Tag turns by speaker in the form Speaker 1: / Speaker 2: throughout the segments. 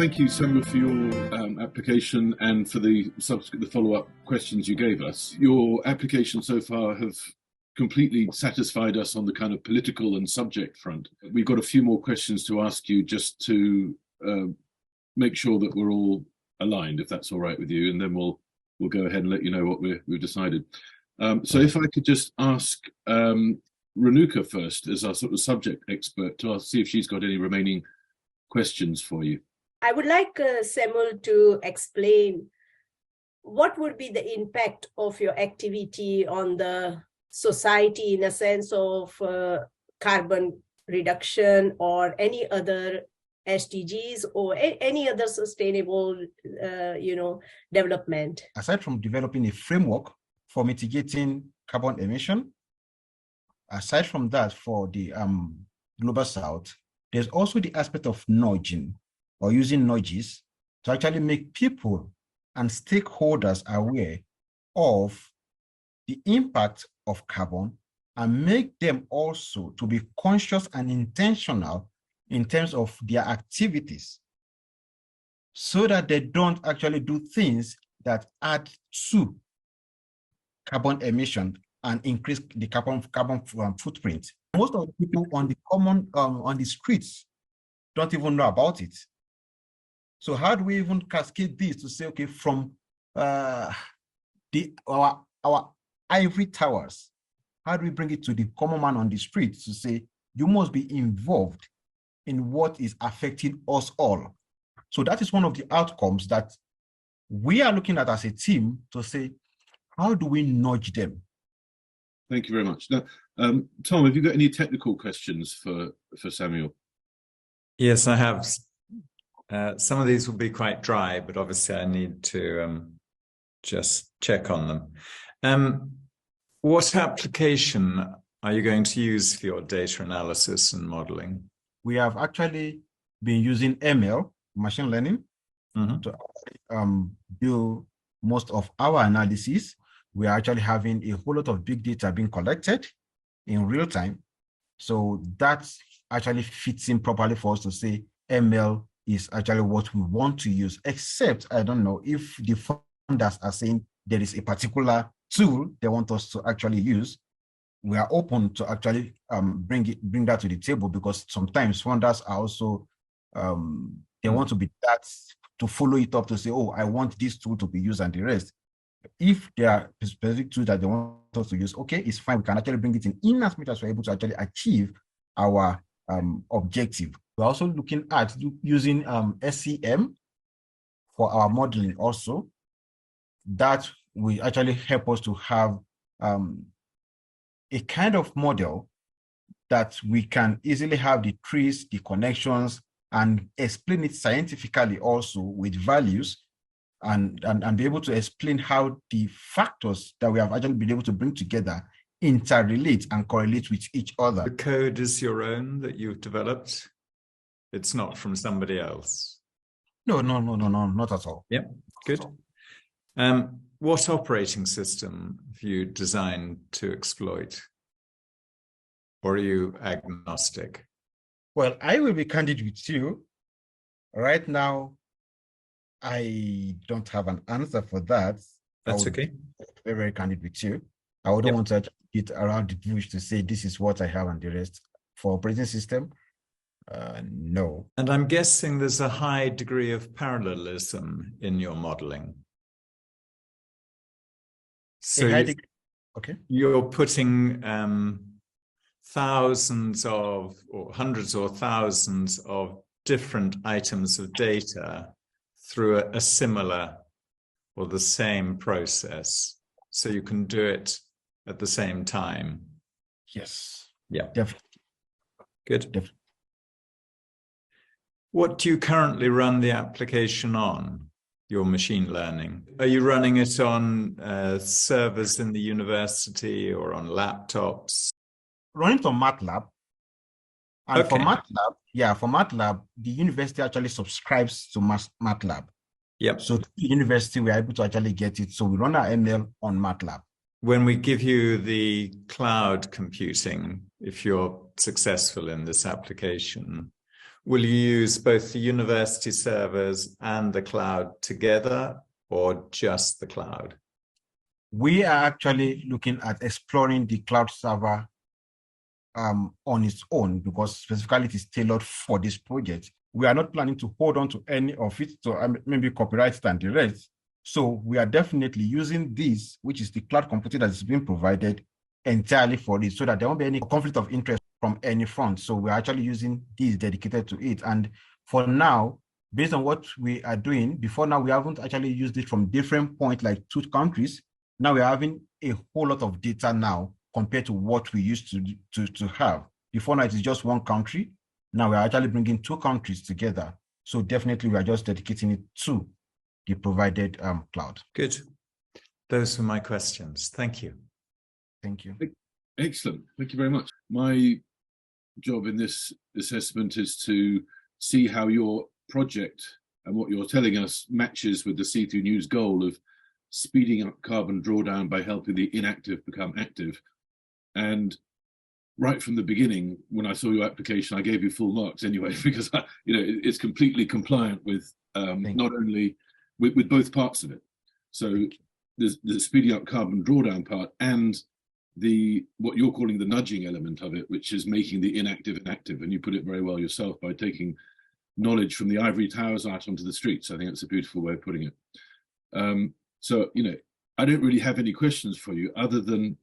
Speaker 1: thank you, Samuel, for your application and for the follow-up questions you gave us. Your application so far have completely satisfied us on the kind of political and subject front. We've got a few more questions to ask you just to make sure that we're all aligned, if that's all right with you, and then we'll go ahead and let you know what we've decided. So if I could just ask Renuka first, as our sort of subject expert, to see if she's got any remaining questions for you.
Speaker 2: I would like Samuel to explain what would be the impact of your activity on the society in a sense of carbon reduction or any other SDGs or any other sustainable, development.
Speaker 3: Aside from developing a framework for mitigating carbon emission, aside from that, for the Global South, there's also the aspect of nudging or using nudges to actually make people and stakeholders aware of the impact of carbon and make them also to be conscious and intentional in terms of their activities, so that they don't actually do things that add to carbon emission and increase the carbon footprint. Most of the people on the streets don't even know about it. So how do we even cascade this to say, okay, from our ivory towers, how do we bring it to the common man on the street to say, you must be involved in what is affecting us all? So that is one of the outcomes that we are looking at as a team to say, how do we nudge them?
Speaker 1: Thank you very much. Now, Tom, have you got any technical questions for Samuel?
Speaker 4: Yes, I have. Some of these will be quite dry, but obviously I need to just check on them. What application are you going to use for your data analysis and modeling?
Speaker 3: We have actually been using ML, machine learning, to do most of our analysis. We are actually having a whole lot of big data being collected in real time. So that actually fits in properly for us to say ML is actually what we want to use, except I don't know if the funders are saying there is a particular tool they want us to actually use. We are open to actually bring that to the table, because sometimes funders are also, they want to be that, to follow it up to say, oh, I want this tool to be used and the rest. If there are specific tools that they want us to use, okay, it's fine. We can actually bring it in as much as we're able to actually achieve our objective. We're also looking at using SCM for our modeling also. That will actually help us to have a kind of model that we can easily have the trees, the connections, and explain it scientifically also with values, and be able to explain how the factors that we have actually been able to bring together interrelate and correlate with each other.
Speaker 4: The code is your own that you've developed? It's not from somebody else?
Speaker 3: No, not at all.
Speaker 4: Yeah, good. What operating system have you designed to exploit? Or are you agnostic?
Speaker 3: Well, I will be candid with you. Right now, I don't have an answer for that.
Speaker 4: That's okay.
Speaker 3: Very, very candid with you. I wouldn't want to get around the bush to say this is what I have and the rest. For operating system, no.
Speaker 4: And I'm guessing there's a high degree of parallelism in your modeling. So you're putting thousands of, or hundreds or thousands of different items of data through a similar or the same process, so you can do it at the same time.
Speaker 3: Yes.
Speaker 4: Yeah.
Speaker 3: Definitely.
Speaker 4: Good.
Speaker 3: Definitely.
Speaker 4: What do you currently run the application on, your machine learning? Are you running it on servers in the university or on laptops?
Speaker 3: Running it on MATLAB. And
Speaker 4: Okay.
Speaker 3: for MATLAB, the university actually subscribes to MATLAB.
Speaker 4: Yep.
Speaker 3: So to the university, we're able to actually get it. So we run our ML on MATLAB.
Speaker 4: When we give you the cloud computing, if you're successful in this application, Will you use both the university servers and the cloud together, or just the cloud?
Speaker 3: We are actually looking at exploring the cloud server on its own, because specifically it is tailored for this project. We are not planning to hold on to any of it, so maybe copyright and the rest. So we are definitely using this, which is the cloud computing that is being provided entirely for it, so that there won't be any conflict of interest from any front. So we're actually using this dedicated to it. And for now, based on what we are doing, before now, we haven't actually used it from different points, like 2 countries. Now we're having a whole lot of data now compared to what we used to have. Before now, it is just 1 country. Now we're actually bringing 2 countries together. So definitely we are just dedicating it to the provided cloud.
Speaker 4: Good. Those were my questions. Thank you.
Speaker 3: Thank you.
Speaker 1: Excellent. Thank you very much. My job in this assessment is to see how your project and what you're telling us matches with the C2 News goal of speeding up carbon drawdown by helping the inactive become active. And right from the beginning, when I saw your application, I gave you full marks anyway, because it's completely compliant with not only with both parts of it. So there's the speeding up carbon drawdown part and what you're calling the nudging element of it, which is making the inactive active. And you put it very well yourself by taking knowledge from the ivory towers out onto the streets. I think that's a beautiful way of putting it. So, I don't really have any questions for you other than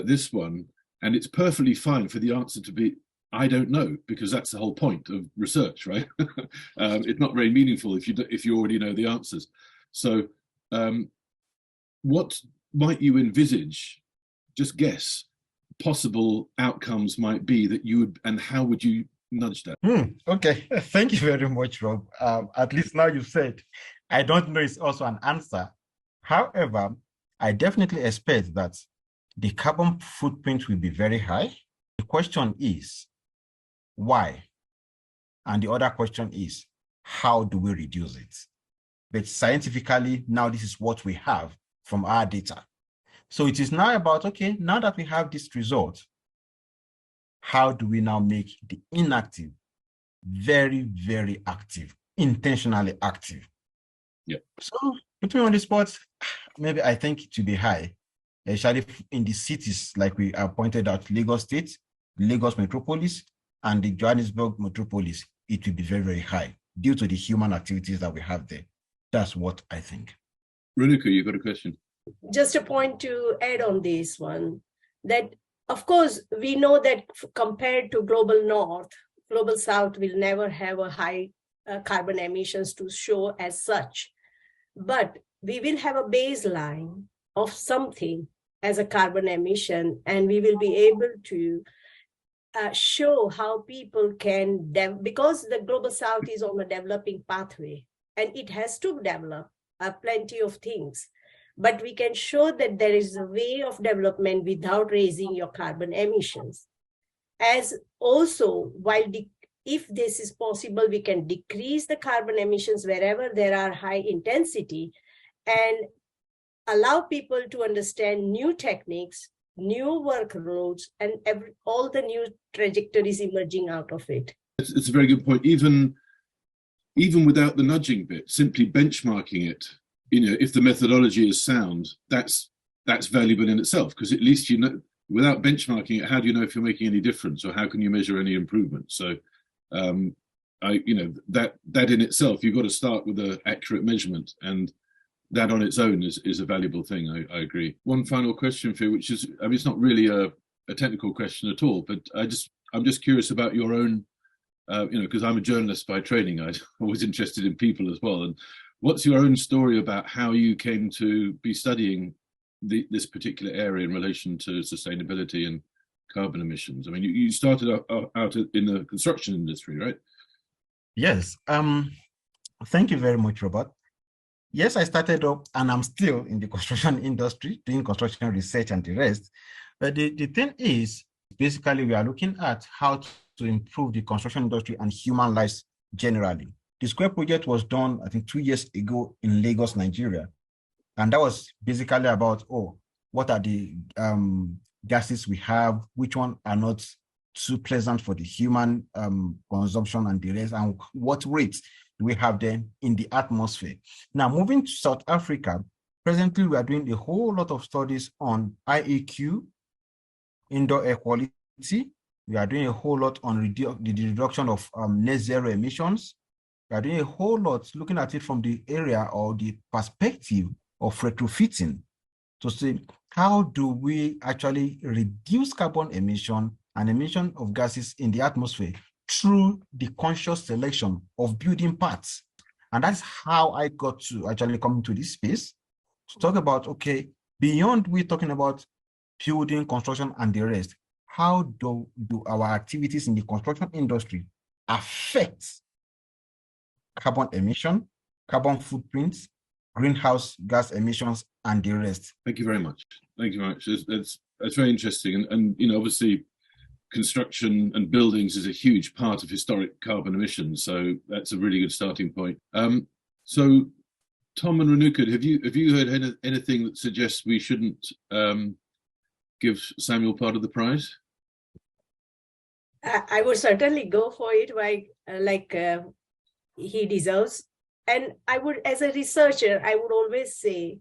Speaker 1: this one. And it's perfectly fine for the answer to be, I don't know, because that's the whole point of research, right? It's not very meaningful if you already know the answers. So what might you envisage, just guess, possible outcomes might be that you would, and how would you nudge that?
Speaker 3: Okay, thank you very much, Rob. At least now you've said, I don't know is also an answer. However, I definitely expect that the carbon footprint will be very high. The question is, why? And the other question is, how do we reduce it? But scientifically, now this is what we have from our data. So it is now about, okay, now that we have this result, how do we now make the inactive very, very active, intentionally active?
Speaker 1: Yeah.
Speaker 3: So put me on the spot, maybe I think it will be high, especially in the cities like we have pointed out, Lagos State, Lagos Metropolis, and the Johannesburg Metropolis. It will be very, very high due to the human activities that we have there. That's what I think.
Speaker 1: Renuka, you got a question?
Speaker 2: Just a point to add on this one, that of course, we know that compared to global north, global south will never have a high carbon emissions to show as such. But we will have a baseline of something as a carbon emission, and we will be able to show how people can, because the global south is on a developing pathway, and it has to develop plenty of things. But we can show that there is a way of development without raising your carbon emissions. As also, if this is possible, we can decrease the carbon emissions wherever there are high intensity and allow people to understand new techniques, new work roads, and all the new trajectories emerging out of it.
Speaker 1: It's a very good point. Even without the nudging bit, simply benchmarking it, if the methodology is sound, that's valuable in itself, because at least without benchmarking it, how do you know if you're making any difference, or how can you measure any improvement? So that in itself, you've got to start with an accurate measurement, and that on its own is a valuable thing. I agree. One final question for you, which is, it's not really a technical question at all, but I'm just curious about your own, because I'm a journalist by training. I'm always interested in people as well. And what's your own story about how you came to be studying this particular area in relation to sustainability and carbon emissions? You started out in the construction industry, right?
Speaker 3: Yes. Thank you very much, Robert. Yes, I started up, and I'm still in the construction industry, doing construction research and the rest. But the thing is, basically, we are looking at how to improve the construction industry and human lives generally. The Square project was done, I think, 2 years ago in Lagos, Nigeria. And that was basically about, what are the gases we have, which one are not too pleasant for the human consumption and the rest, and what rates do we have then in the atmosphere. Now, moving to South Africa, presently we are doing a whole lot of studies on IEQ, indoor air quality. We are doing a whole lot on the reduction of net zero emissions. We are doing a whole lot looking at it from the area or the perspective of retrofitting to see how do we actually reduce carbon emission and emission of gases in the atmosphere through the conscious selection of building parts. And that's how I got to actually come into this space to talk about, okay, beyond we talking about building, construction, and the rest, how do our activities in the construction industry affect carbon emission, carbon footprints, greenhouse gas emissions, and the rest?
Speaker 1: Thank you very much. Thank you very much. That's very interesting. And you know, obviously, construction and buildings is a huge part of historic carbon emissions. So that's a really good starting point. So Tom and Renuka, have you heard anything that suggests we shouldn't give Samuel part of the prize?
Speaker 2: I would certainly go for it, he deserves. And I would, as a researcher, I would always say,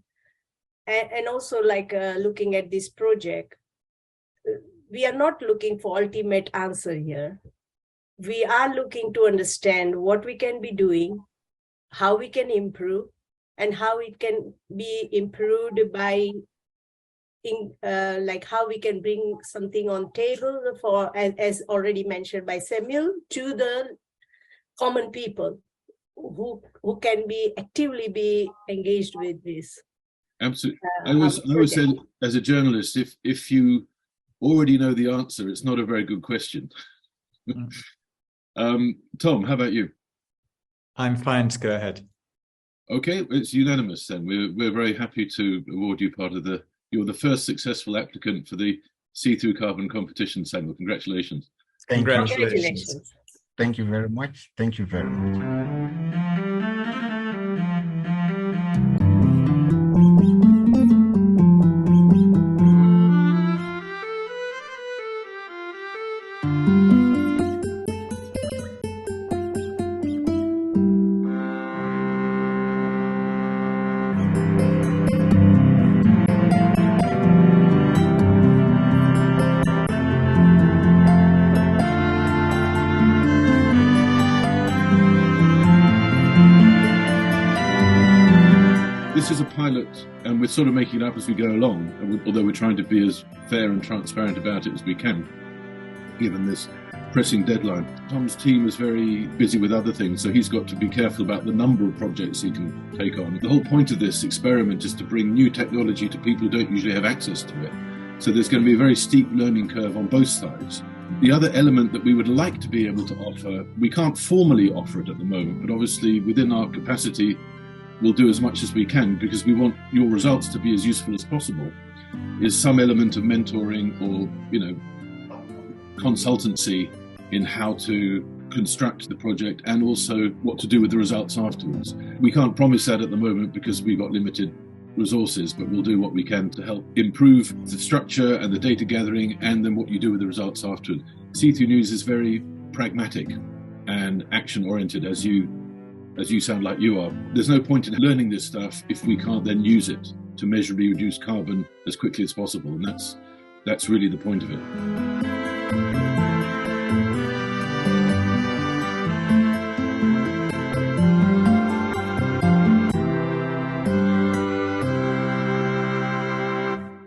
Speaker 2: and also looking at this project, we are not looking for ultimate answer here. We are looking to understand what we can be doing, how we can improve, and how it can be improved by how we can bring something on table for, as already mentioned by Samuel, to the common people who can be actively engaged with this.
Speaker 1: Absolutely. I always said, as a journalist, if you already know the answer, it's not a very good question. Tom, how about you?
Speaker 4: I'm fine to go ahead.
Speaker 1: Okay, it's unanimous then. We're very happy to award you part of you're the first successful applicant for the See-Through Carbon competition, Samuel. Congratulations.
Speaker 4: Congratulations.
Speaker 3: Thank you very much. Thank you very much.
Speaker 1: This is a pilot, and we're sort of making it up as we go along, although we're trying to be as fair and transparent about it as we can, given this pressing deadline. Tom's team is very busy with other things, so he's got to be careful about the number of projects he can take on. The whole point of this experiment is to bring new technology to people who don't usually have access to it. So there's going to be a very steep learning curve on both sides. The other element that we would like to be able to offer, we can't formally offer it at the moment, but obviously within our capacity, we'll do as much as we can, because we want your results to be as useful as possible, is some element of mentoring or, consultancy in how to construct the project and also what to do with the results afterwards. We can't promise that at the moment because we've got limited resources, but we'll do what we can to help improve the structure and the data gathering and then what you do with the results afterwards. See-Through News is very pragmatic and action-oriented, as you sound like you are. There's no point in learning this stuff if we can't then use it to measurably reduce carbon as quickly as possible. And that's really the point of it.